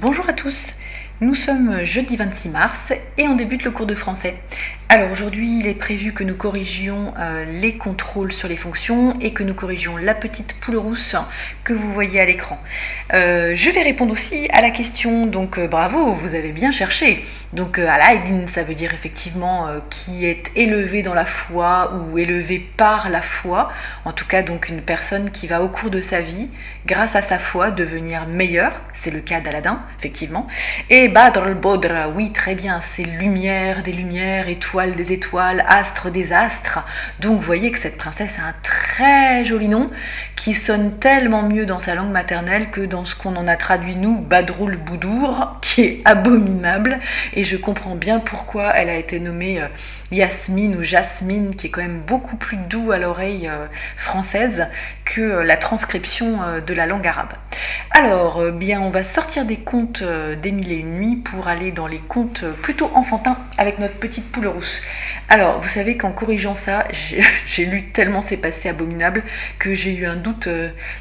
Bonjour à tous, nous sommes jeudi 26 mars et on débute le cours de français. Alors aujourd'hui il est prévu que nous corrigions les contrôles sur les fonctions et que nous corrigions la petite poule rousse que vous voyez à l'écran. Je vais répondre aussi à la question, donc bravo, vous avez bien cherché. Donc Alaïdin, ça veut dire effectivement qui est élevé dans la foi ou élevé par la foi, en tout cas donc une personne qui va au cours de sa vie, grâce à sa foi, devenir meilleure, c'est le cas d'Aladin, effectivement. Et Badr al-Bodr, oui très bien, c'est lumière des lumières, étoiles des étoiles, astres des astres. Donc vous voyez que cette princesse a un très joli nom qui sonne tellement mieux dans sa langue maternelle que dans ce qu'on en a traduit nous, Badroul Boudour, qui est abominable. Et je comprends bien pourquoi elle a été nommée Yasmine ou Jasmine, qui est quand même beaucoup plus doux à l'oreille française que la transcription de la langue arabe. Alors, bien, on va sortir des contes des Mille et une nuits pour aller dans les contes plutôt enfantins avec notre petite poule rousse. Alors, vous savez qu'en corrigeant ça, j'ai lu tellement ces passés abominables que j'ai eu un doute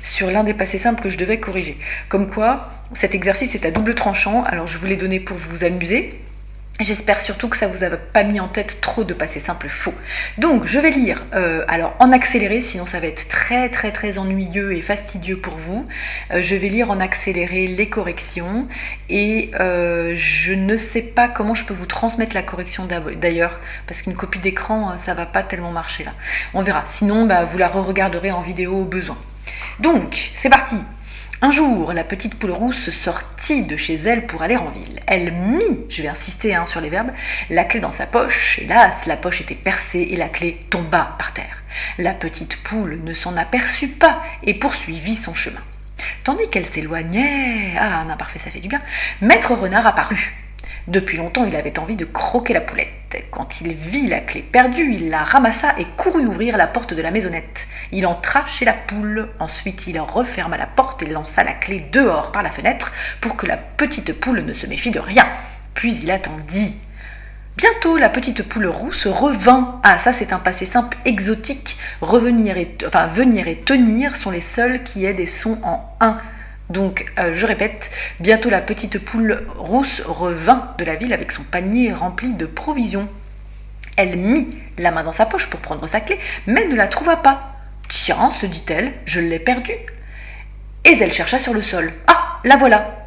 sur l'un des passés simples que je devais corriger. Comme quoi, cet exercice est à double tranchant, alors je vous l'ai donné pour vous amuser. J'espère surtout que ça vous a pas mis en tête trop de passés simples faux. Donc je vais lire alors en accéléré, sinon ça va être très ennuyeux et fastidieux pour vous. Je vais lire en accéléré les corrections et je ne sais pas comment je peux vous transmettre la correction d'ailleurs, parce qu'une copie d'écran ça va pas tellement marcher là. On verra, sinon vous la re-regarderez en vidéo au besoin. Donc c'est parti. Un jour, la petite poule rousse sortit de chez elle pour aller en ville. Elle mit, je vais insister sur les verbes, la clé dans sa poche. Hélas, la poche était percée et la clé tomba par terre. La petite poule ne s'en aperçut pas et poursuivit son chemin. Tandis qu'elle s'éloignait, un imparfait ça fait du bien, Maître Renard apparut. Depuis longtemps, il avait envie de croquer la poulette. Quand il vit la clé perdue, il la ramassa et courut ouvrir la porte de la maisonnette. Il entra chez la poule. Ensuite, il referma la porte et lança la clé dehors par la fenêtre pour que la petite poule ne se méfie de rien. Puis il attendit. Bientôt, la petite poule rousse revint. Ça c'est un passé simple exotique. Venir et tenir sont les seuls qui aient des sons en un. Donc, je répète, bientôt la petite poule rousse revint de la ville avec son panier rempli de provisions. Elle mit la main dans sa poche pour prendre sa clé, mais ne la trouva pas. « Tiens, se dit-elle, je l'ai perdue. » Et elle chercha sur le sol. « Ah, la voilà !»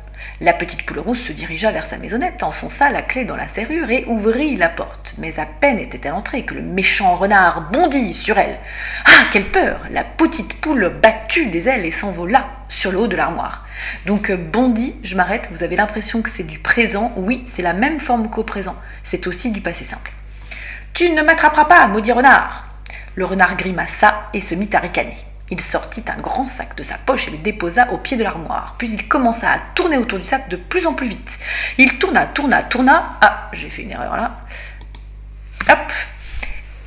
La petite poule rousse se dirigea vers sa maisonnette, enfonça la clé dans la serrure et ouvrit la porte. Mais à peine était-elle entrée que le méchant renard bondit sur elle. Ah, quelle peur! La petite poule battit des ailes et s'envola sur le haut de l'armoire. Donc bondit, je m'arrête, vous avez l'impression que c'est du présent. Oui, c'est la même forme qu'au présent. C'est aussi du passé simple. « Tu ne m'attraperas pas, maudit renard !» Le renard grimaça et se mit à ricaner. Il sortit un grand sac de sa poche et le déposa au pied de l'armoire. Puis il commença à tourner autour du sac de plus en plus vite. Il tourna. Ah, j'ai fait une erreur là. Hop.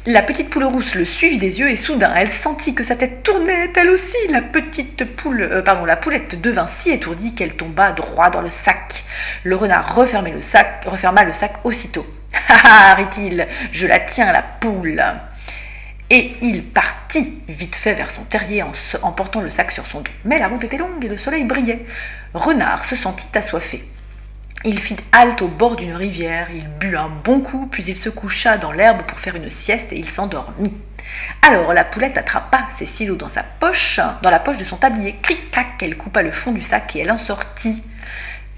La petite poule rousse le suivit des yeux et soudain, elle sentit que sa tête tournait, elle aussi. La poulette devint si étourdie qu'elle tomba droit dans le sac. Le renard referma le sac aussitôt. « Ah, rit-il, je la tiens, la poule !» Et il partit vite fait vers son terrier en portant le sac sur son dos. Mais la route était longue et le soleil brillait. Renard se sentit assoiffé. Il fit halte au bord d'une rivière, il but un bon coup, puis il se coucha dans l'herbe pour faire une sieste et il s'endormit. Alors la poulette attrapa ses ciseaux dans la poche de son tablier. Cric-crac, elle coupa le fond du sac et elle en sortit.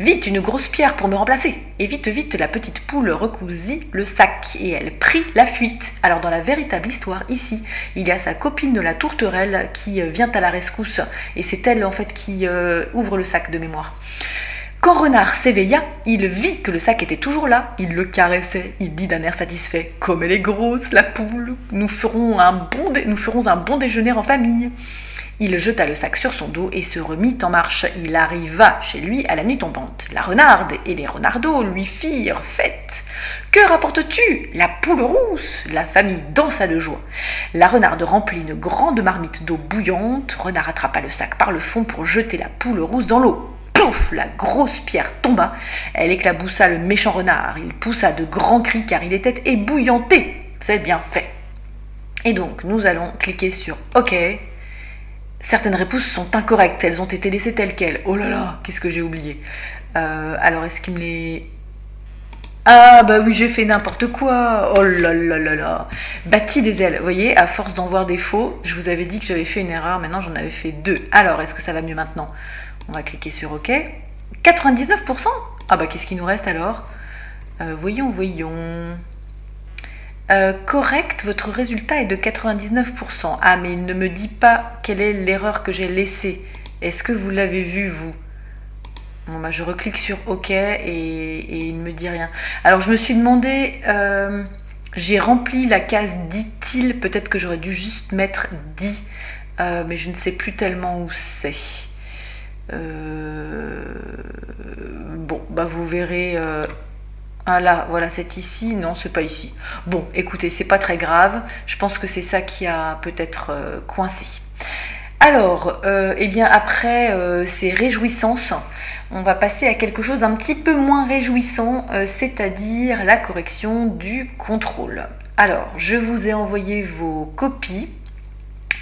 Vite, une grosse pierre pour me remplacer. Et vite, la petite poule recousit le sac et elle prit la fuite. Alors dans la véritable histoire, ici, il y a sa copine la tourterelle qui vient à la rescousse. Et c'est elle en fait qui ouvre le sac de mémoire. Quand Renard s'éveilla, il vit que le sac était toujours là. Il le caressait. Il dit d'un air satisfait: « Comme elle est grosse, la poule, nous ferons un bon déjeuner en famille. » Il jeta le sac sur son dos et se remit en marche. Il arriva chez lui à la nuit tombante. La renarde et les renardeaux lui firent fête. « Que rapportes-tu » ? « La poule rousse !» La famille dansa de joie. La renarde remplit une grande marmite d'eau bouillante. Renard attrapa le sac par le fond pour jeter la poule rousse dans l'eau. Pouf ! La grosse pierre tomba. Elle éclaboussa le méchant renard. Il poussa de grands cris car il était ébouillanté. C'est bien fait. Et donc, nous allons cliquer sur OK. Certaines réponses sont incorrectes, elles ont été laissées telles quelles. Oh là là, qu'est-ce que j'ai oublié. Alors, est-ce qu'il me les... Ah bah oui, j'ai fait n'importe quoi. Oh là là là là. Bâti des ailes. Vous voyez, à force d'en voir des faux, je vous avais dit que j'avais fait une erreur. Maintenant, j'en avais fait deux. Alors, est-ce que ça va mieux maintenant? On va cliquer sur OK. 99%. Ah bah qu'est-ce qu'il nous reste alors? Voyons. Correct, votre résultat est de 99%. Ah, mais il ne me dit pas quelle est l'erreur que j'ai laissée. Est-ce que vous l'avez vu, vous? Bon, bah, je reclique sur OK et il ne me dit rien. Alors, je me suis demandé, j'ai rempli la case dit-il. Peut-être que j'aurais dû juste mettre dit, mais je ne sais plus tellement où c'est. Bon, bah, vous verrez. Ah là, voilà, c'est ici. Non, c'est pas ici. Bon, écoutez, c'est pas très grave. Je pense que c'est ça qui a peut-être coincé. Alors, eh bien après ces réjouissances, on va passer à quelque chose d'un petit peu moins réjouissant, c'est-à-dire la correction du contrôle. Alors, je vous ai envoyé vos copies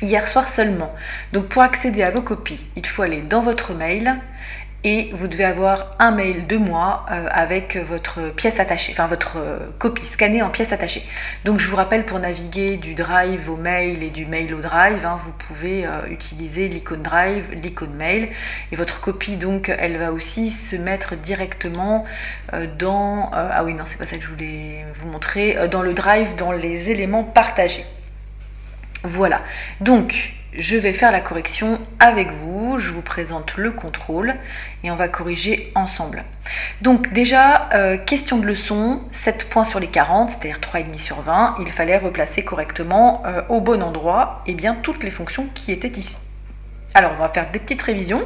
hier soir seulement. Donc pour accéder à vos copies, il faut aller dans votre mail et vous devez avoir un mail de moi avec votre pièce attachée, enfin votre copie scannée en pièce attachée. Donc je vous rappelle, pour naviguer du Drive au mail et du mail au Drive, vous pouvez utiliser l'icône Drive, l'icône mail, et votre copie donc elle va aussi se mettre directement dans... ah oui non, c'est pas ça que je voulais vous montrer, dans le Drive, dans les éléments partagés. Voilà, donc je vais faire la correction avec vous, je vous présente le contrôle et on va corriger ensemble. Donc déjà, question de leçon, 7 points sur les 40, c'est-à-dire 3,5 sur 20, il fallait replacer correctement au bon endroit toutes les fonctions qui étaient ici. Alors on va faire des petites révisions.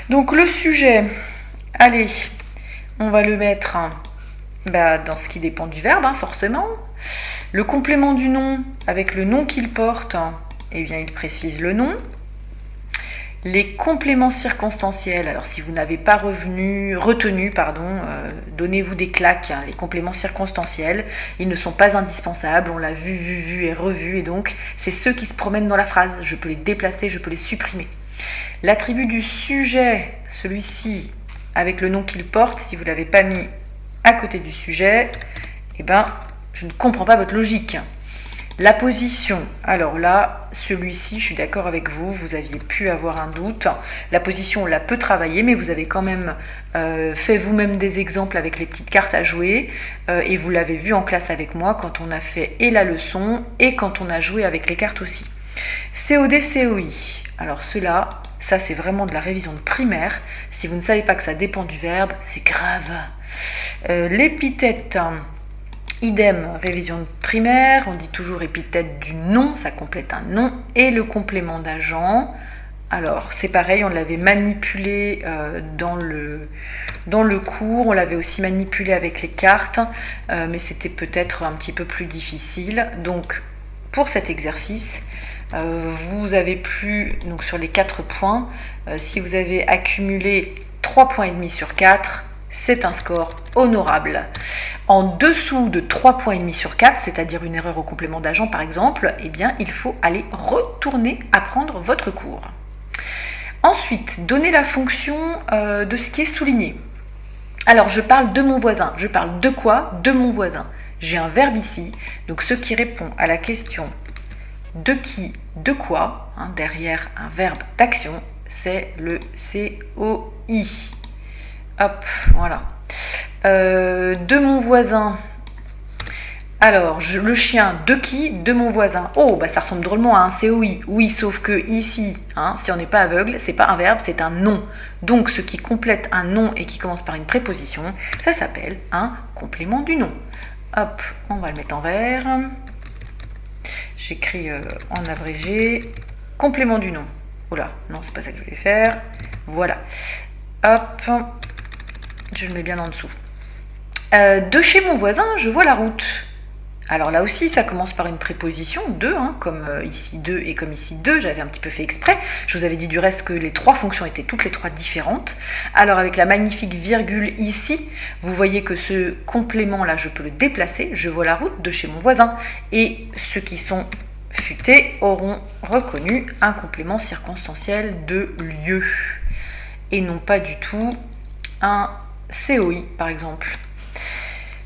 Donc le sujet, allez, on va le mettre dans ce qui dépend du verbe, forcément. Le complément du nom, avec le nom qu'il porte, eh bien, il précise le nom. Les compléments circonstanciels, alors si vous n'avez pas retenu, donnez-vous des claques. Les compléments circonstanciels, ils ne sont pas indispensables, on l'a vu et revu, et donc c'est ceux qui se promènent dans la phrase. Je peux les déplacer, je peux les supprimer. L'attribut du sujet, celui-ci, avec le nom qu'il porte, si vous ne l'avez pas mis à côté du sujet, eh ben, je ne comprends pas votre logique. La position, alors là, celui-ci, je suis d'accord avec vous, vous aviez pu avoir un doute. La position, on la peut travailler, mais vous avez quand même fait vous-même des exemples avec les petites cartes à jouer, et vous l'avez vu en classe avec moi quand on a fait et la leçon, et quand on a joué avec les cartes aussi. COD, COI, alors cela, ça c'est vraiment de la révision de primaire. Si vous ne savez pas que ça dépend du verbe, c'est grave. L'épithète, idem, révision de primaire, on dit toujours épithète du nom, ça complète un nom, et le complément d'agent, alors c'est pareil, on l'avait manipulé dans le cours, on l'avait aussi manipulé avec les cartes, mais c'était peut-être un petit peu plus difficile. Donc pour cet exercice, vous avez pu, donc sur les 4 points, si vous avez accumulé 3,5 points sur 4, c'est un score honorable. En dessous de 3,5 points sur 4, c'est-à-dire une erreur au complément d'agent par exemple, eh bien il faut aller retourner apprendre votre cours. Ensuite, donner la fonction de ce qui est souligné. Alors je parle de mon voisin, je parle de quoi? De mon voisin. J'ai un verbe ici, donc ce qui répond à la question de qui, de quoi, derrière un verbe d'action, c'est le COI. Hop, voilà. De mon voisin. Alors, le chien, de qui? De mon voisin. Oh, bah ça ressemble drôlement à un COI. Oui, sauf que ici, si on n'est pas aveugle, c'est pas un verbe, c'est un nom. Donc, ce qui complète un nom et qui commence par une préposition, ça s'appelle un complément du nom. Hop, on va le mettre en vert. J'écris en abrégé. Complément du nom. Oula, non, c'est pas ça que je voulais faire. Voilà. Hop, je le mets bien en dessous. De chez mon voisin, je vois la route. Alors là aussi, ça commence par une préposition, de, comme ici de et comme ici de, j'avais un petit peu fait exprès. Je vous avais dit du reste que les 3 fonctions étaient toutes les 3 différentes. Alors avec la magnifique virgule ici, vous voyez que ce complément-là, je peux le déplacer. Je vois la route de chez mon voisin. Et ceux qui sont futés auront reconnu un complément circonstanciel de lieu et non pas du tout un COI par exemple.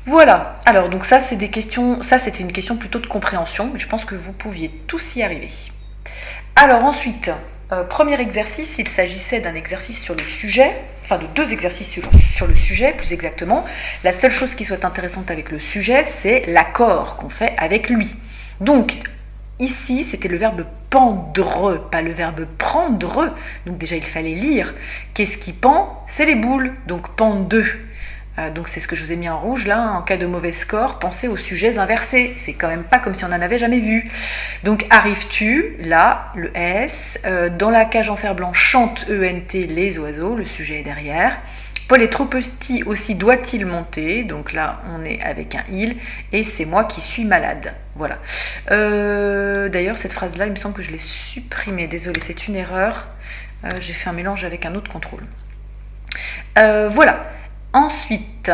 Voilà, alors donc ça c'est des questions, ça c'était une question plutôt de compréhension, mais je pense que vous pouviez tous y arriver. Alors ensuite, premier exercice, il s'agissait d'un exercice sur le sujet, enfin de deux exercices sur le sujet plus exactement. La seule chose qui soit intéressante avec le sujet, c'est l'accord qu'on fait avec lui. Donc ici, c'était le verbe pendre, pas le verbe prendre. Donc déjà, il fallait lire. Qu'est-ce qui pend? C'est les boules. Donc pende. Donc c'est ce que je vous ai mis en rouge là. En cas de mauvais score, pensez aux sujets inversés. C'est quand même pas comme si on n'en avait jamais vu. Donc arrives-tu, là, le S. Dans la cage en fer blanc, chante ENT les oiseaux. Le sujet est derrière. Paul est trop petit aussi, doit-il monter? Donc là, on est avec un il. Et c'est moi qui suis malade. Voilà. D'ailleurs, cette phrase-là, il me semble que je l'ai supprimée. Désolée, c'est une erreur. J'ai fait un mélange avec un autre contrôle. Voilà. Ensuite,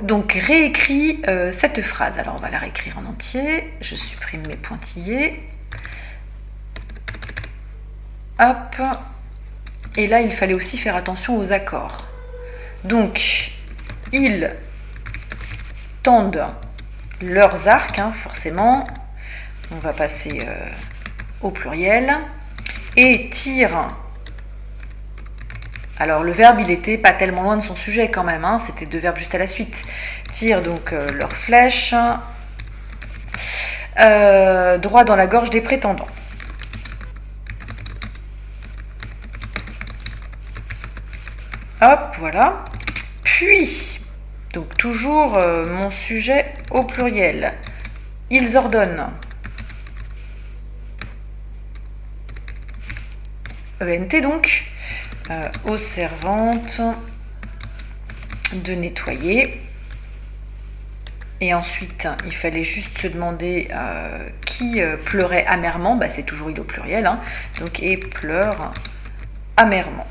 donc réécris cette phrase. Alors, on va la réécrire en entier. Je supprime mes pointillés. Hop. Et là, il fallait aussi faire attention aux accords. Donc, ils tendent leurs arcs, forcément. On va passer au pluriel. Et tirent. Alors, le verbe, il était pas tellement loin de son sujet quand même. C'était deux verbes juste à la suite. Tirent donc leurs flèches droit dans la gorge des prétendants. Hop, voilà. Puis, donc toujours mon sujet au pluriel. Ils ordonnent. ENT donc. Aux servantes de nettoyer. Et ensuite, il fallait juste se demander qui pleurait amèrement. C'est toujours il au pluriel. Donc, et pleure amèrement.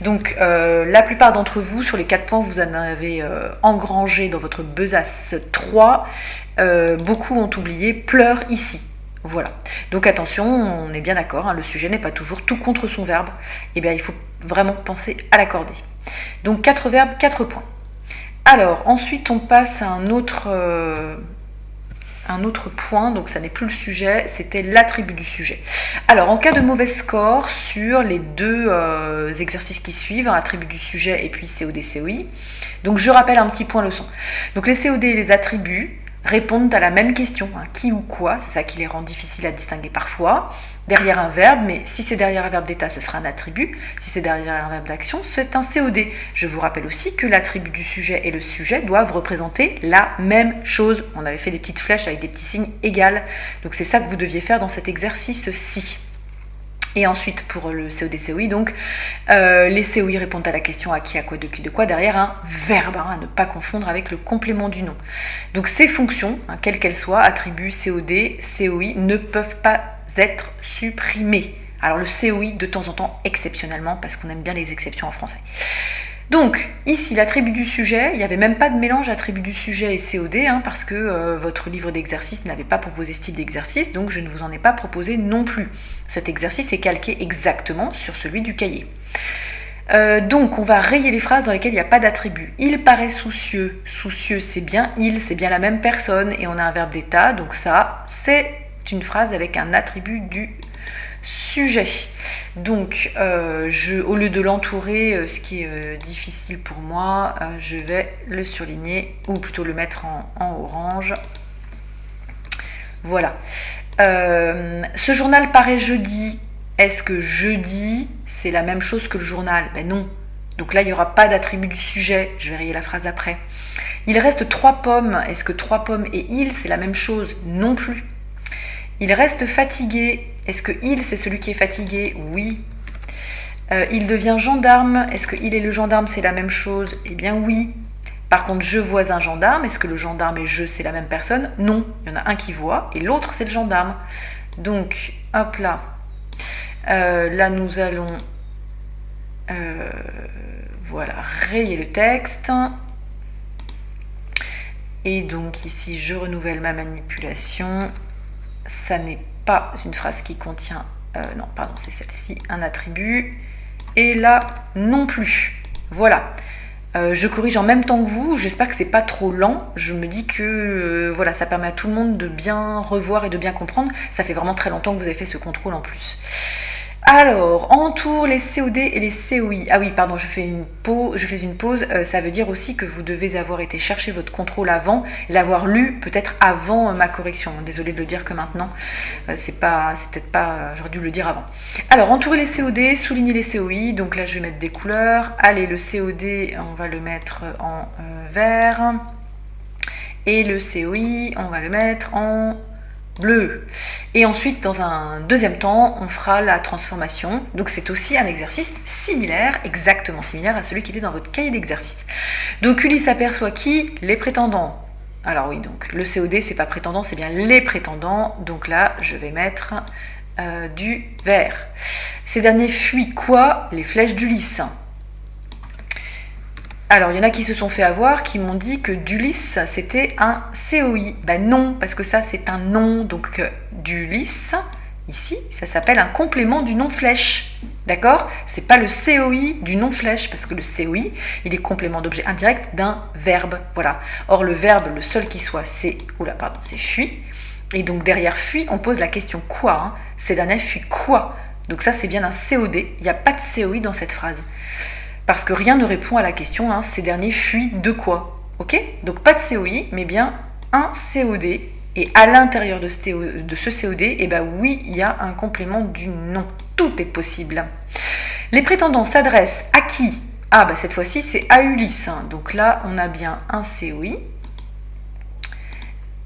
Donc, la plupart d'entre vous, sur les 4 points, vous en avez engrangé dans votre besace 3. Beaucoup ont oublié pleure ici. Voilà. Donc attention, on est bien d'accord, le sujet n'est pas toujours tout contre son verbe. Eh bien, il faut vraiment penser à l'accorder. Donc 4 verbes, 4 points. Alors, ensuite, on passe à un autre point, donc ça n'est plus le sujet, c'était l'attribut du sujet. Alors, en cas de mauvais score sur les deux exercices qui suivent, attribut du sujet et puis COD, COI, donc je rappelle un petit point leçon. Donc les COD et les attributs répondent à la même question, qui ou quoi, c'est ça qui les rend difficiles à distinguer parfois, derrière un verbe, mais si c'est derrière un verbe d'état, ce sera un attribut, si c'est derrière un verbe d'action, c'est un COD. Je vous rappelle aussi que l'attribut du sujet et le sujet doivent représenter la même chose. On avait fait des petites flèches avec des petits signes égales, donc c'est ça que vous deviez faire dans cet exercice-ci. Et ensuite, pour le COD-COI, donc, les COI répondent à la question à qui, à quoi, de qui, de quoi, derrière un verbe, à ne pas confondre avec le complément du nom. Donc, ces fonctions, quelles qu'elles soient, attributs, COD, COI, ne peuvent pas être supprimées. Alors, le COI, de temps en temps, exceptionnellement, parce qu'on aime bien les exceptions en français. Donc, ici, l'attribut du sujet, il n'y avait même pas de mélange attribut du sujet et COD, parce que votre livre d'exercice n'avait pas proposé ce type d'exercice, donc je ne vous en ai pas proposé non plus. Cet exercice est calqué exactement sur celui du cahier. Donc, on va rayer les phrases dans lesquelles il n'y a pas d'attribut. Il paraît soucieux. Soucieux, c'est bien il, c'est bien la même personne, et on a un verbe d'état, donc ça, c'est une phrase avec un attribut du sujet. Donc, au lieu de l'entourer, ce qui est difficile pour moi, je vais le surligner, ou plutôt le mettre en orange. Voilà. Ce journal paraît jeudi. Est-ce que jeudi, c'est la même chose que le journal? Non. Donc là, il n'y aura pas d'attribut du sujet. Je vais rayer la phrase après. Il reste 3 pommes. Est-ce que 3 pommes et il, c'est la même chose? Non plus. Il reste fatigué. Est-ce que il, c'est celui qui est fatigué? Oui. Il devient gendarme. Est-ce que il et le gendarme, c'est la même chose? Eh bien oui. Par contre, je vois un gendarme. Est-ce que le gendarme et je, c'est la même personne? Non. Il y en a un qui voit et l'autre, c'est le gendarme. Donc, hop là. Là, nous allons voilà, rayer le texte. Et donc ici, je renouvelle ma manipulation. Ça n'est pas une phrase qui contient... non, pardon, c'est celle-ci, un attribut. Et là, non plus. Voilà. Je corrige en même temps que vous, j'espère que c'est pas trop lent. Je me dis que voilà, ça permet à tout le monde de bien revoir et de bien comprendre. Ça fait vraiment très longtemps que vous avez fait ce contrôle en plus. Alors, entoure les COD et les COI. Ah oui, pardon, je fais une pause. Ça veut dire aussi que vous devez avoir été chercher votre contrôle avant, l'avoir lu peut-être avant ma correction. Désolée de le dire que maintenant. C'est peut-être pas. J'aurais dû le dire avant. Alors, entourer les COD, souligner les COI. Donc là, je vais mettre des couleurs. Allez, le COD, on va le mettre en vert. Et le COI, on va le mettre en bleu. Et ensuite, dans un deuxième temps, on fera la transformation. Donc c'est aussi un exercice similaire, exactement similaire à celui qui était dans votre cahier d'exercice. Donc Ulysse aperçoit qui? Les prétendants. Alors oui, donc le COD, c'est pas prétendant, c'est bien les prétendants. Donc là, je vais mettre du vert. Ces derniers fuient quoi? Les flèches d'Ulysse. Alors, il y en a qui se sont fait avoir, qui m'ont dit que d'Ulysse, c'était un COI. Ben non, parce que ça, c'est un nom. Donc, d'Ulysse, ici, ça s'appelle un complément du nom flèche. D'accord? C'est pas le COI du nom flèche, parce que le COI, il est complément d'objet indirect d'un verbe. Voilà. Or, le verbe, le seul qui soit, c'est fuit. Et donc, derrière fuit, on pose la question quoi? Ces derniers fuient quoi? Donc, ça, c'est bien un COD. Il n'y a pas de COI dans cette phrase. Parce que rien ne répond à la question, ces derniers fuient de quoi? Ok? Donc pas de COI, mais bien un COD. Et à l'intérieur de ce COD, eh ben oui, il y a un complément du nom. Tout est possible. Les prétendants s'adressent à qui? Ah, bah cette fois-ci, c'est à Ulysse. Donc là, on a bien un COI.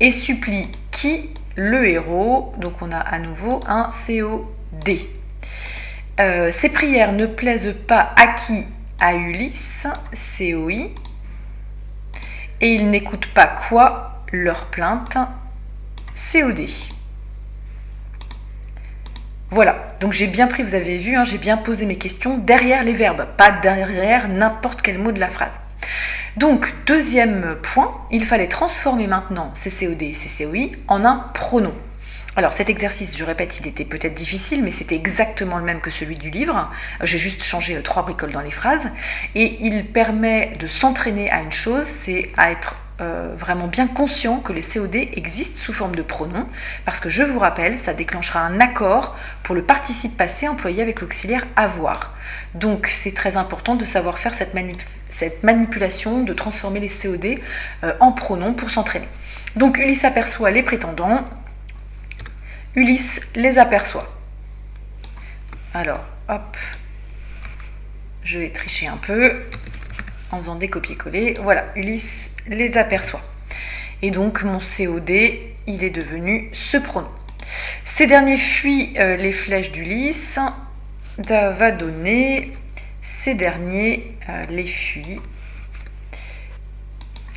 Et supplie qui? Le héros. Donc on a à nouveau un COD. Ces prières ne plaisent pas à qui? À Ulysse, COI, et ils n'écoutent pas quoi? Leur plainte, COD. Voilà, donc j'ai bien pris, vous avez vu, j'ai bien posé mes questions derrière les verbes, pas derrière n'importe quel mot de la phrase. Donc, deuxième point, il fallait transformer maintenant ces COD et ces COI en un pronom. Alors cet exercice, je répète, il était peut-être difficile, mais c'était exactement le même que celui du livre. J'ai juste changé 3 bricoles dans les phrases. Et il permet de s'entraîner à une chose, c'est à être vraiment bien conscient que les COD existent sous forme de pronoms, parce que je vous rappelle, ça déclenchera un accord pour le participe passé employé avec l'auxiliaire avoir. Donc c'est très important de savoir faire cette manipulation, de transformer les COD en pronoms pour s'entraîner. Donc Ulysse aperçoit les prétendants. Ulysse les aperçoit. Alors, hop, je vais tricher un peu en faisant des copier-coller. Voilà, Ulysse les aperçoit. Et donc, mon COD, il est devenu ce pronom. Ces derniers fuient les flèches d'Ulysse. Va donner ces derniers les fuient.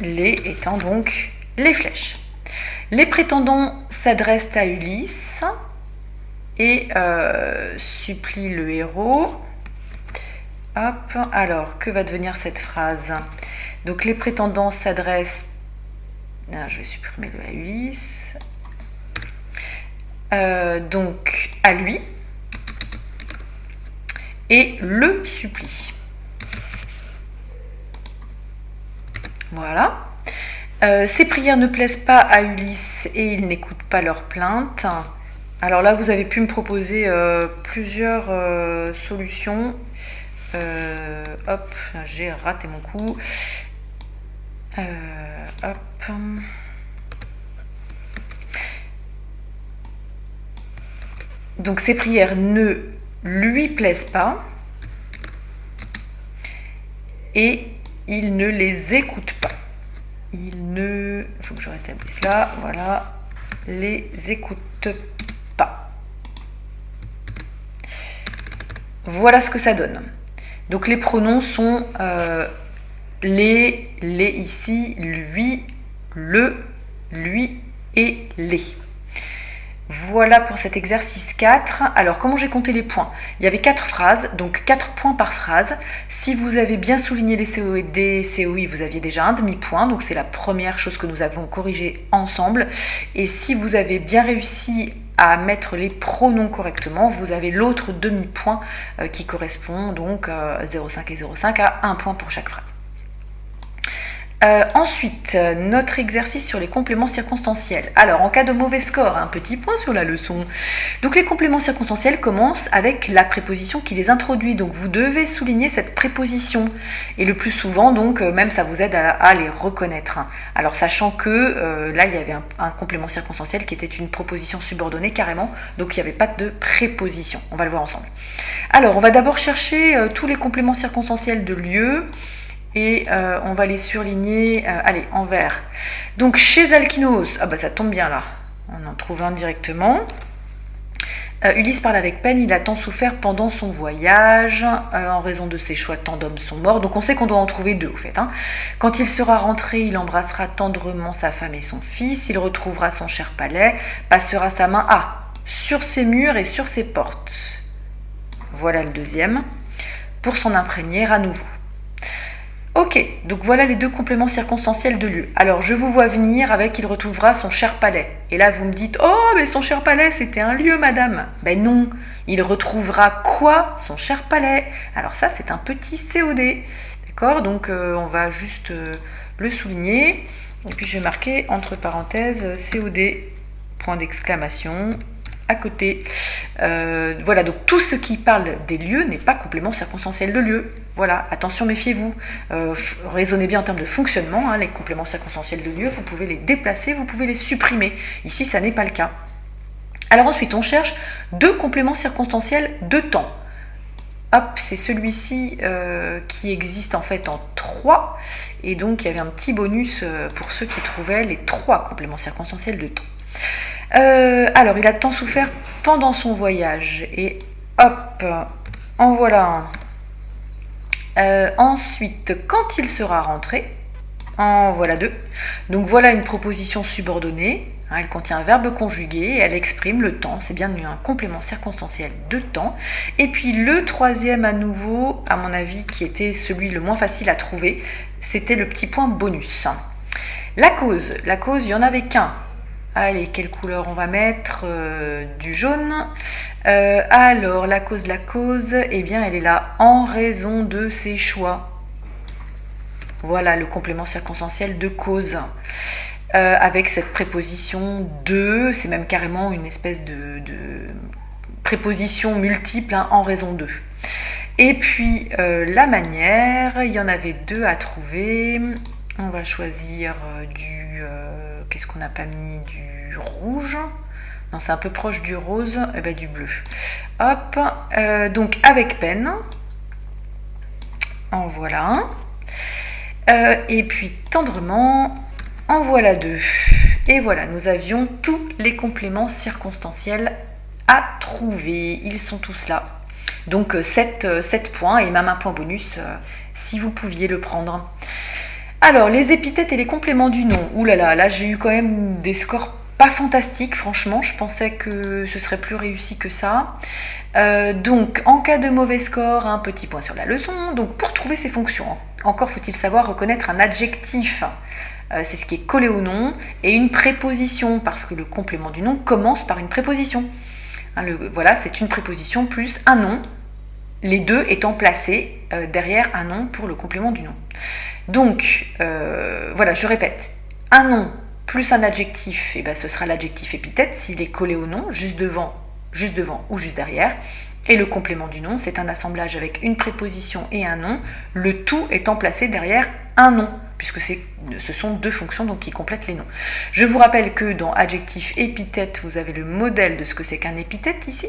Les étant donc les flèches. Les prétendants s'adressent à Ulysse et supplient le héros. Hop, alors, que va devenir cette phrase? Donc, les prétendants s'adressent... je vais supprimer le à Ulysse. Donc, à lui. Et le supplient. Voilà. Ces prières ne plaisent pas à Ulysse et il n'écoute pas leurs plaintes. Alors là, vous avez pu me proposer plusieurs solutions. Hop, j'ai raté mon coup. Hop. Donc ces prières ne lui plaisent pas et il ne les écoute pas. Il ne... Il faut que je rétablisse là. Voilà. Les écoute pas. Voilà ce que ça donne. Donc les pronoms sont les ici, lui, le, lui et les. Voilà pour cet exercice 4. Alors, comment j'ai compté les points? Il y avait 4 phrases, donc 4 points par phrase. Si vous avez bien souligné les COD, COI, vous aviez déjà un demi-point, donc c'est la première chose que nous avons corrigée ensemble. Et si vous avez bien réussi à mettre les pronoms correctement, vous avez l'autre demi-point qui correspond donc 0,5 et 0,5 à 1 point pour chaque phrase. Ensuite, notre exercice sur les compléments circonstanciels. Alors, en cas de mauvais score, un petit point sur la leçon. Donc, les compléments circonstanciels commencent avec la préposition qui les introduit. Donc, vous devez souligner cette préposition. Et le plus souvent, donc, même ça vous aide à les reconnaître. Alors, sachant que là, il y avait un complément circonstanciel qui était une proposition subordonnée carrément. Donc, il n'y avait pas de préposition. On va le voir ensemble. Alors, on va d'abord chercher tous les compléments circonstanciels de lieu. Et on va les surligner, allez, en vert. Donc chez Alkinos, ah bah ça tombe bien là, on en trouve un directement. Ulysse parle avec peine, il a tant souffert pendant son voyage, en raison de ses choix, tant d'hommes sont morts. Donc on sait qu'on doit en trouver deux au fait. Quand il sera rentré, il embrassera tendrement sa femme et son fils, il retrouvera son cher palais, passera sa main sur ses murs et sur ses portes. Voilà le deuxième, pour s'en imprégner à nouveau. Ok, donc voilà les deux compléments circonstanciels de lieu. Alors je vous vois venir avec il retrouvera son cher palais. Et là vous me dites, oh mais son cher palais c'était un lieu madame. Ben non, il retrouvera quoi? Son cher palais. Alors ça c'est un petit COD. D'accord, donc on va juste le souligner. Et puis je vais marquer entre parenthèses COD, point d'exclamation. À côté. Voilà, donc tout ce qui parle des lieux n'est pas complément circonstanciel de lieu. Voilà, attention, méfiez-vous. Raisonnez bien en termes de fonctionnement, les compléments circonstanciels de lieu, vous pouvez les déplacer, vous pouvez les supprimer. Ici, ça n'est pas le cas. Alors ensuite, on cherche deux compléments circonstanciels de temps. Hop, c'est celui-ci qui existe en fait en 3. Et donc, il y avait un petit bonus pour ceux qui trouvaient les 3 compléments circonstanciels de temps. Alors, il a tant souffert pendant son voyage. Et hop, en voilà un. Ensuite, quand il sera rentré, en voilà 2. Donc voilà une proposition subordonnée. Elle contient un verbe conjugué et elle exprime le temps. C'est bien un complément circonstanciel de temps. Et puis le troisième à nouveau, à mon avis, qui était celui le moins facile à trouver, c'était le petit point bonus. La cause, il n'y en avait qu'un. Allez, quelle couleur on va mettre? Du jaune. Alors, la cause, eh bien, elle est là en raison de ses choix. Voilà le complément circonstanciel de cause. Avec cette préposition de, c'est même carrément une espèce de préposition multiple en raison de. Et puis, la manière, il y en avait 2 à trouver. On va choisir qu'est-ce qu'on n'a pas mis? Du rouge. Non, c'est un peu proche du rose. Du bleu. Hop. Donc, avec peine. En voilà un. Et puis, tendrement. En voilà 2. Et voilà, nous avions tous les compléments circonstanciels à trouver. Ils sont tous là. Donc, 7 points et même un point bonus si vous pouviez le prendre. Alors, les épithètes et les compléments du nom. Ouh là, j'ai eu quand même des scores pas fantastiques, franchement. Je pensais que ce serait plus réussi que ça. Donc, en cas de mauvais score, un petit point sur la leçon. Donc, pour trouver ces fonctions, encore faut-il savoir reconnaître un adjectif. C'est ce qui est collé au nom. Et une préposition, parce que le complément du nom commence par une préposition. Voilà, c'est une préposition plus un nom. Les deux étant placés derrière un nom pour le complément du nom. Donc, voilà, je répète, un nom plus un adjectif, ce sera l'adjectif épithète s'il est collé au nom, juste devant ou juste derrière. Et le complément du nom, c'est un assemblage avec une préposition et un nom, le tout étant placé derrière un nom, puisque ce sont 2 fonctions donc, qui complètent les noms. Je vous rappelle que dans adjectif épithète, vous avez le modèle de ce que c'est qu'un épithète ici,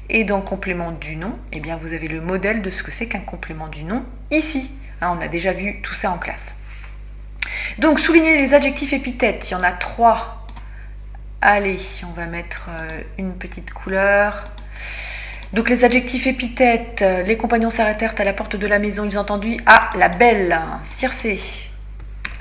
et dans complément du nom, vous avez le modèle de ce que c'est qu'un complément du nom ici. On a déjà vu tout ça en classe. Donc, souligner les adjectifs épithètes, il y en a 3. Allez, on va mettre une petite couleur. Donc, les adjectifs épithètes, les compagnons s'arrêtèrent à la porte de la maison, ils entendurent la belle, Circé,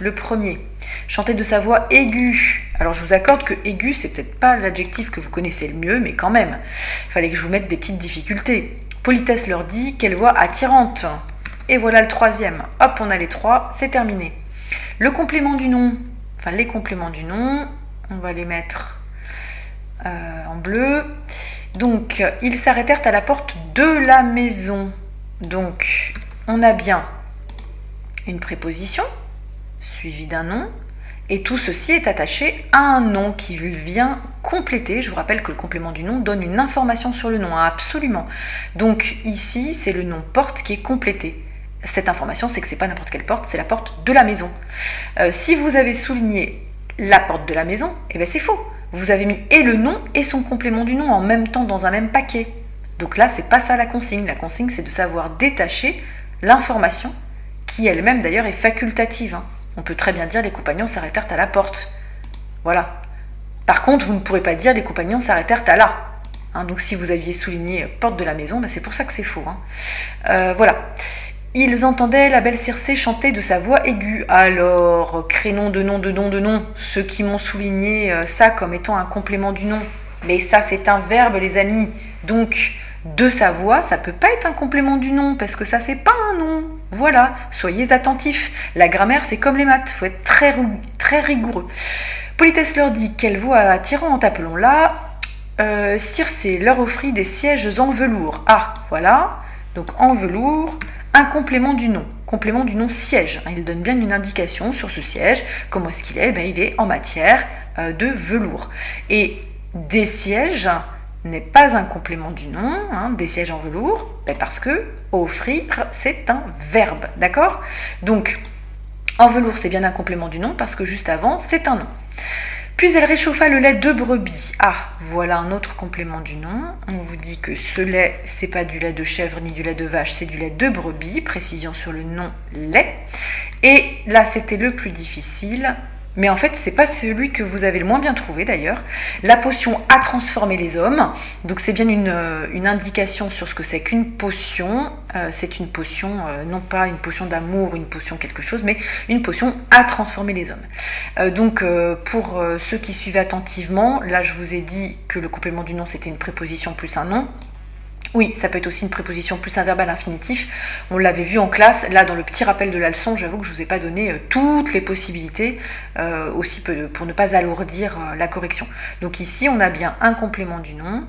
le premier, chanter de sa voix aiguë. Alors je vous accorde que aigu, c'est peut-être pas l'adjectif que vous connaissez le mieux, mais quand même, il fallait que je vous mette des petites difficultés. Politesse leur dit, quelle voix attirante. Et voilà le troisième. Hop, on a les trois, c'est terminé. Le complément du nom, enfin les compléments du nom, on va les mettre en bleu. Donc, ils s'arrêtèrent à la porte de la maison. Donc, on a bien une préposition suivie d'un nom. Et tout ceci est attaché à un nom qui vient compléter. Je vous rappelle que le complément du nom donne une information sur le nom, hein, absolument. Donc ici, c'est le nom porte qui est complété. Cette information, c'est que ce n'est pas n'importe quelle porte, c'est la porte de la maison. Si vous avez souligné la porte de la maison, eh bien c'est faux. Vous avez mis et le nom et son complément du nom en même temps dans un même paquet. Donc là, c'est pas ça la consigne. La consigne, c'est de savoir détacher l'information, qui elle-même d'ailleurs est facultative, hein. On peut très bien dire les compagnons s'arrêtèrent à la porte. Voilà. Par contre, vous ne pourrez pas dire les compagnons s'arrêtèrent à là. Hein, donc si vous aviez souligné porte de la maison, ben c'est pour ça que c'est faux. Hein. Voilà. Ils entendaient la belle Circé chanter de sa voix aiguë. Alors, crénom de nom, de nom, de nom. Ceux qui m'ont souligné ça comme étant un complément du nom. Mais ça, c'est un verbe, les amis. Donc, de sa voix, ça peut pas être un complément du nom, parce que ça, c'est pas un nom. Voilà, soyez attentifs. La grammaire, c'est comme les maths, il faut être très rigoureux. Politesse leur dit, quelle voix attirante, appelons-la. Circé leur offrit des sièges en velours. Ah, voilà, donc en velours, un complément du nom. Complément du nom siège. Il donne bien une indication sur ce siège. Comment est-ce qu'il est? Il est en matière de velours. Et des sièges n'est pas un complément du nom, hein, des sièges en velours, parce que offrir, c'est un verbe, d'accord? Donc, en velours, c'est bien un complément du nom, parce que juste avant, c'est un nom. Puis elle réchauffa le lait de brebis. Ah, voilà un autre complément du nom. On vous dit que ce lait, c'est pas du lait de chèvre ni du lait de vache, c'est du lait de brebis. Précision sur le nom lait. Et là, c'était le plus difficile. Mais en fait, c'est pas celui que vous avez le moins bien trouvé d'ailleurs. La potion a transformé les hommes. Donc c'est bien une indication sur ce que c'est qu'une potion. C'est une potion, non pas une potion d'amour, une potion quelque chose, mais une potion a transformé les hommes. Donc pour ceux qui suivent attentivement, là je vous ai dit que le complément du nom c'était une préposition plus un nom. Oui, ça peut être aussi une préposition plus un verbe à l'infinitif. On l'avait vu en classe. Là, dans le petit rappel de la leçon, j'avoue que je ne vous ai pas donné toutes les possibilités, aussi pour ne pas alourdir la correction. Donc ici, on a bien un complément du nom,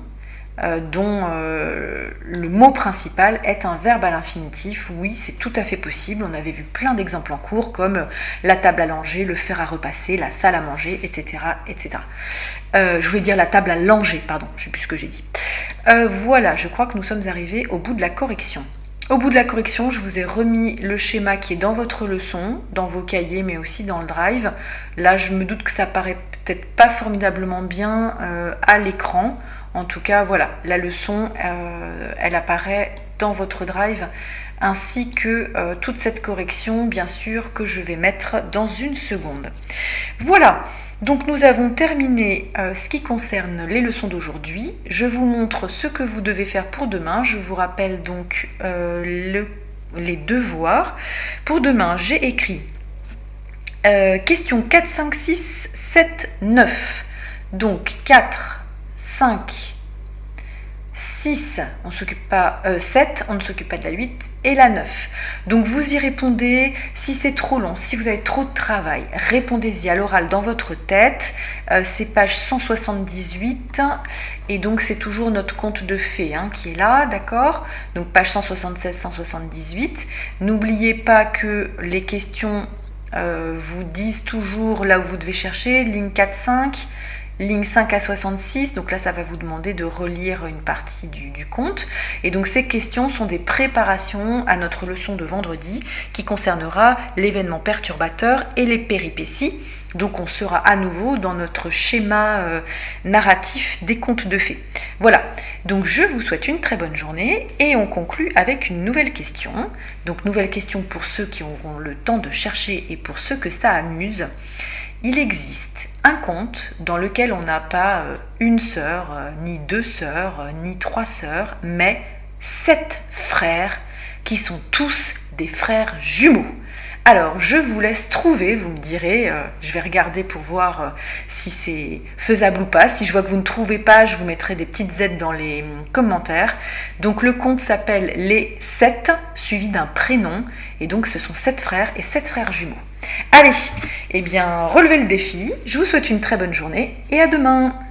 dont le mot principal est un verbe à l'infinitif. Oui, c'est tout à fait possible. On avait vu plein d'exemples en cours, comme la table à langer, le fer à repasser, la salle à manger, etc. etc. Je voulais dire la table à langer, pardon, je ne sais plus ce que j'ai dit. Voilà, je crois que nous sommes arrivés au bout de la correction. Au bout de la correction, je vous ai remis le schéma qui est dans votre leçon, dans vos cahiers, mais aussi dans le drive. Là, je me doute que ça paraît peut-être pas formidablement bien à l'écran. En tout cas, voilà, la leçon, elle apparaît dans votre drive, ainsi que toute cette correction, bien sûr, que je vais mettre dans une seconde. Voilà, donc nous avons terminé ce qui concerne les leçons d'aujourd'hui. Je vous montre ce que vous devez faire pour demain. Je vous rappelle donc les devoirs. Pour demain, j'ai écrit questions 4, 5, 6, 7, 9. Donc 4, 5, 6, on s'occupe pas, 7, on ne s'occupe pas de la 8, et la 9. Donc vous y répondez. Si c'est trop long, si vous avez trop de travail, répondez-y à l'oral dans votre tête. C'est page 178, et donc c'est toujours notre conte de fées qui est là, d'accord? Donc page 176, 178. N'oubliez pas que les questions vous disent toujours là où vous devez chercher, ligne 4, 5, ligne 5 à 66, donc là ça va vous demander de relire une partie du conte. Et donc ces questions sont des préparations à notre leçon de vendredi qui concernera l'événement perturbateur et les péripéties. Donc on sera à nouveau dans notre schéma narratif des contes de fées. Voilà, donc je vous souhaite une très bonne journée et on conclut avec une nouvelle question. Donc nouvelle question pour ceux qui auront le temps de chercher et pour ceux que ça amuse. Il existe un conte dans lequel on n'a pas une sœur, ni deux sœurs, ni trois sœurs, mais 7 frères qui sont tous des frères jumeaux. Alors, je vous laisse trouver, vous me direz, je vais regarder pour voir si c'est faisable ou pas. Si je vois que vous ne trouvez pas, je vous mettrai des petites Z dans les commentaires. Donc le conte s'appelle Les 7, suivi d'un prénom, et donc ce sont 7 frères et 7 frères jumeaux. Allez, eh bien, relevez le défi, je vous souhaite une très bonne journée, et à demain!